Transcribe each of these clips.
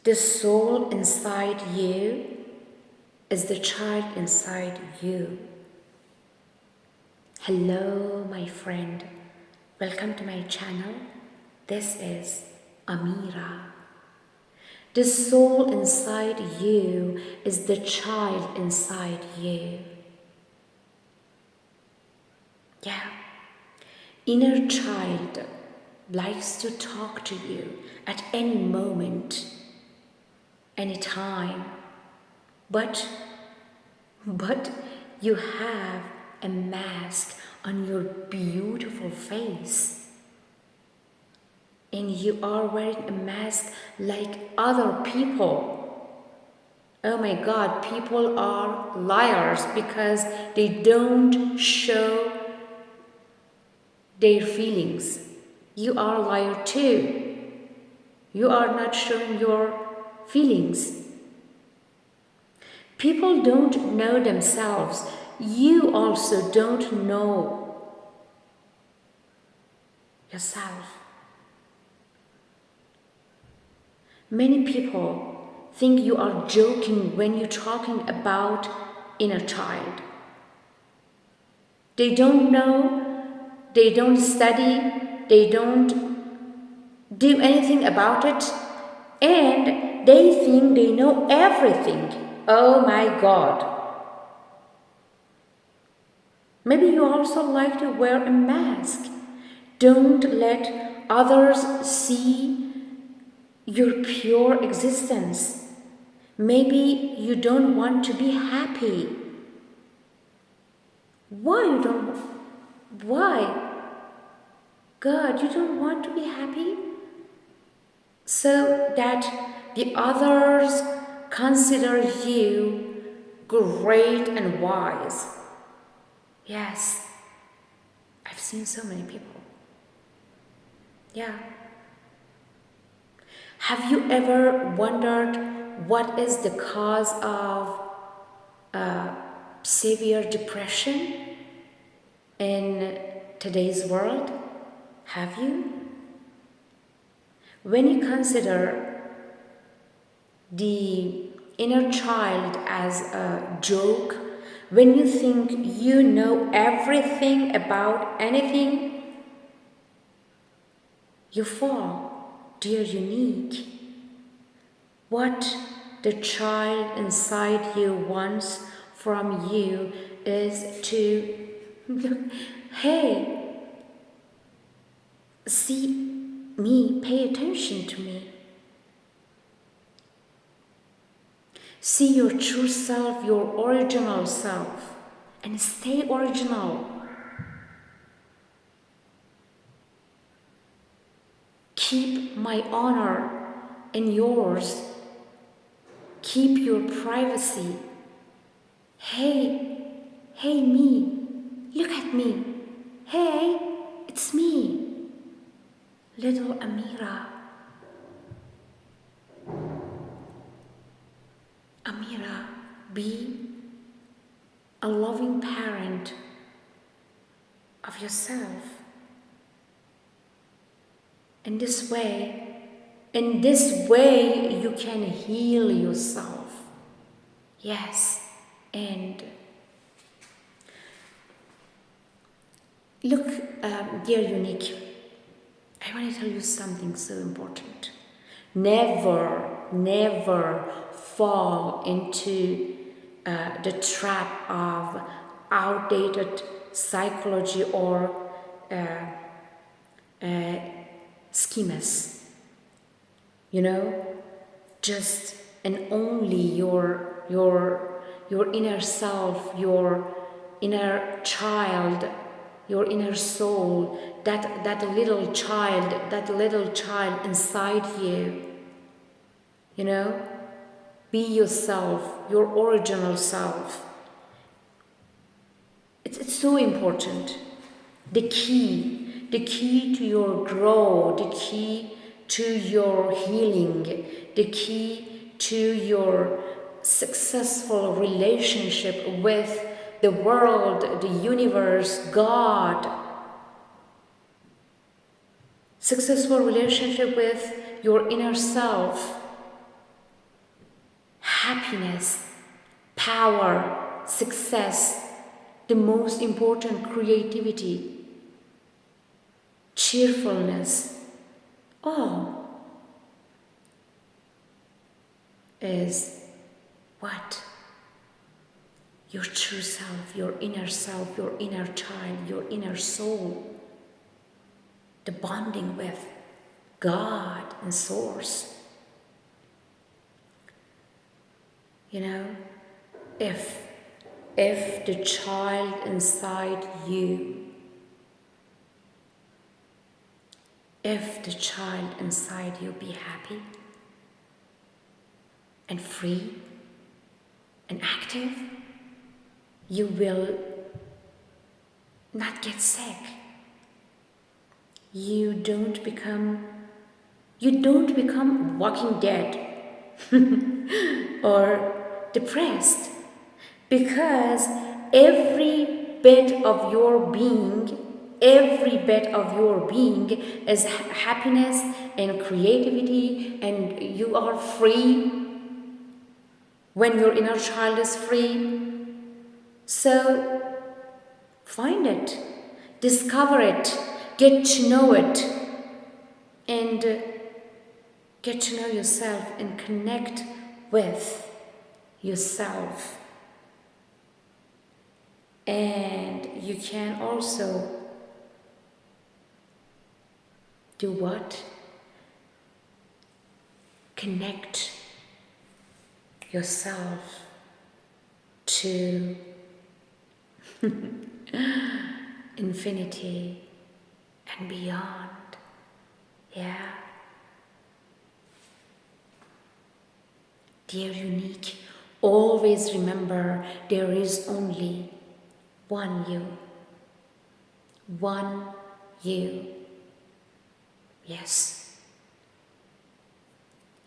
The soul inside you is the child inside you. Hello, my friend. Welcome to my channel. This is Amira. The soul inside you is the child inside you. Yeah. Inner child likes to talk to you at any moment, any time. But you have a mask on your beautiful face. And you are wearing a mask like other people. Oh my God, people are liars because they don't show their feelings. You are a liar too. You are not showing your feelings. People don't know themselves. You also don't know yourself. Many people think you are joking when you're talking about inner child. They don't know, they don't study, they don't do anything about it, and they think they know everything. Oh my God. Maybe you also like to wear a mask. Don't let others see your pure existence. Maybe you don't want to be happy. Why? God, you don't want to be happy? So that the others consider you great and wise. Yes, I've seen so many people. Yeah. Have you ever wondered what is the cause of severe depression in today's world? Have you? When you consider the inner child as a joke, when you think you know everything about anything, you fall to your unique. What the child inside you wants from you is to, hey, see me, pay attention to me. See your true self, your original self, and stay original. Keep my honor and yours. Keep your privacy. Hey me, look at me. Hey, it's me, little Amira. Amira, be a loving parent of yourself. In this way, you can heal yourself. Yes, and look, dear unique, I want to tell you something so important. Never fall into the trap of outdated psychology or schemas. Just and only your inner self, your inner child, your inner soul, that little child inside you. Be yourself, your original self. It's so important. The key to your growth, the key to your healing, the key to your successful relationship with the world, the universe, God. Successful relationship with your inner self. happiness, power, success, the most important, creativity, cheerfulness, all is what? Your true self, your inner child, your inner soul, the bonding with God and Source. You know, if the child inside you, be happy and free and active, you will not get sick. You don't become walking dead or depressed, because every bit of your being is happiness and creativity, and you are free when your inner child is free. So find it, discover it, get to know it, and get to know yourself and connect with yourself. And you can also do what? Connect yourself to infinity and beyond. Yeah. Dear unique, always remember there is only one you. One you. Yes.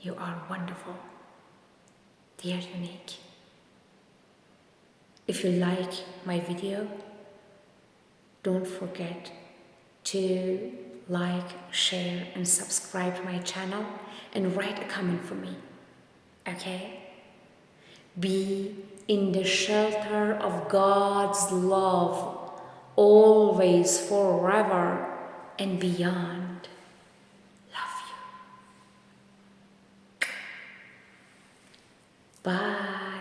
You are wonderful. Dear unique. If you like my video, don't forget to like, share, and subscribe to my channel, and write a comment for me. Okay? Be in the shelter of God's love, always, forever, and beyond. Love you. Bye.